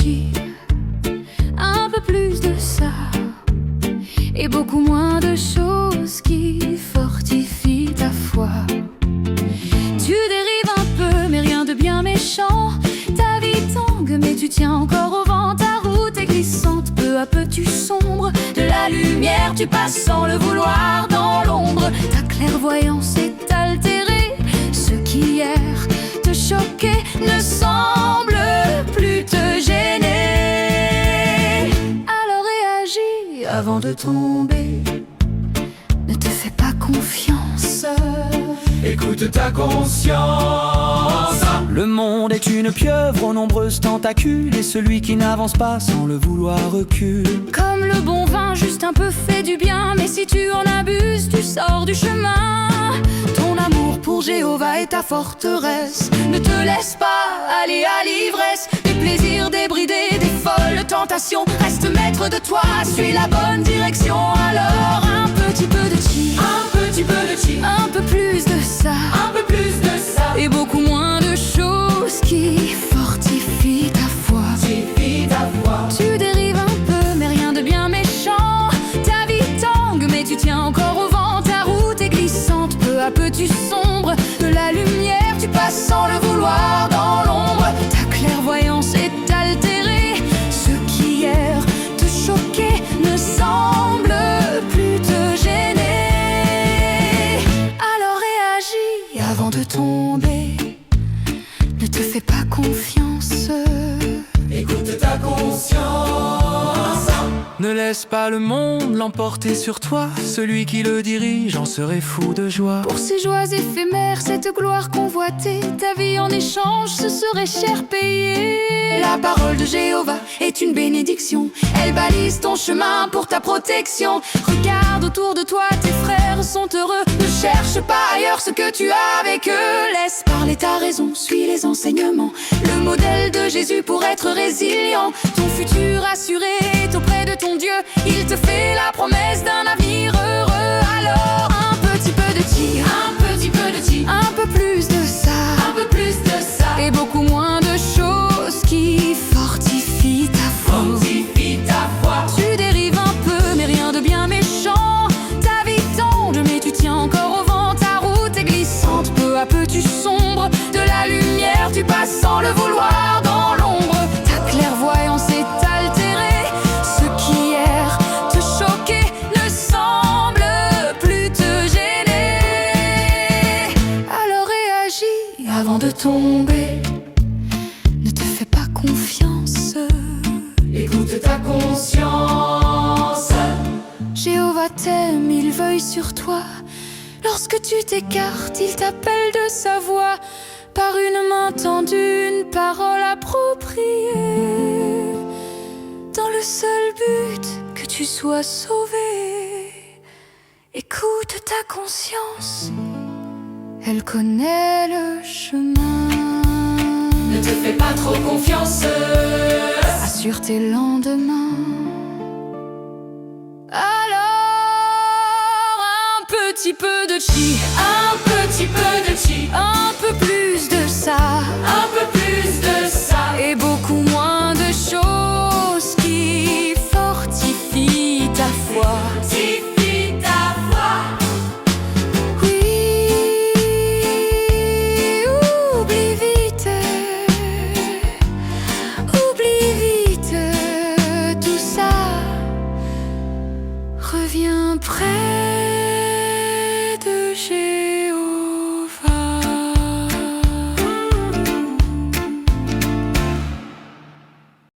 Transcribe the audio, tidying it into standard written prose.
chi, un peu plus de ça, et beaucoup moins de choses qui fortifient ta foi. Tu dérives un peu, mais rien de bien méchant. Ta vie tangue, mais tu tiens encore au vent. Ta route est glissante, peu à peu tu sombres. De la lumière, tu passes sans le vouloir dans l'ombre. Ta clairvoyance est altérée. Ce qui hier te choquait ne semble plus te gêner. Alors réagis avant de tomber. Ne te fais pas confiance. Écoute ta conscience. Le monde est une pieuvre aux nombreuses tentacules, et celui qui n'avance pas sans le vouloir recule. Comme le bon vin, juste un peu fait du bien, mais si tu en abuses, tu sors du chemin. Ton amour pour Jéhovah est ta forteresse. Ne te laisse pas aller à l'ivresse des plaisirs débridés, des folles tentations. Reste maître de toi, suis la bonne direction. Alors un petit peu de chi, Un petit peu de chi, un peu plus de ça, un peu plus de ça, et beaucoup moins de choses qui fortifient ta foi. fortifie ta foi. Tu dérives un peu, mais rien de bien méchant. Ta vie tangue, mais tu tiens encore au vent. Ta route est glissante, peu à peu tu sombres. De la lumière, tu passes sans le vouloir dans l'ombre. Ta clairvoyance est altérée. Ce qui hier te choquait ne semble plus te gêner. Alors réagis avant de tomber. Ne te fais pas confiance. Écoute ta conscience. Ne laisse pas le monde l'emporter sur toi. Celui qui le dirige en serait fou de joie. Pour ces joies éphémères, cette gloire convoitée, ta vie en échange, ce serait cher payé. La parole de Jéhovah est une bénédiction. Elle balise ton chemin pour ta protection. Regarde autour de toi, tes frères sont heureux. Ne cherche pas ailleurs ce que tu as avec eux. Laisse parler ta raison, suis les enseignements. Le modèle de Jésus pour être résilient. Ton futur assuré est auprès de ton Dieu. Il te fait la promesse d'un avenir heureux. Alors un petit peu de tir, Un petit peu de chi, un peu plus de ça, un peu plus de ça, et beaucoup moins de choses qui fortifient ta foi. fortifie ta foi. Tu dérives un peu, mais rien de bien méchant. Ta vie tangue, mais tu tiens encore au vent. Ta route est glissante, peu à peu tu sombres. De la lumière, tu passes sans le vouloir dans l'ombre. Ta clairvoyance est altérée. Ce qui hier te choquait ne semble plus te gêner. Alors réagis avant de tomber. Ne te fais pas confiance. Écoute ta conscience. Jéhovah t'aime, il veille sur toi. Lorsque tu t'écartes, il t'appelle de sa voix. Par une main tendue, une parole appropriée. Dans le seul but que tu sois sauvé. Écoute ta conscience, elle connaît le chemin. Ne te fais pas trop confiance. Assure tes lendemains. Alors un petit peu de chi, Un petit peu de chi, un peu plus de ça, un peu plus de ça, et beaucoup moins de choses qui fortifient ta foi. fortifie ta foi. Oui, oublie vite tout ça. Reviens près.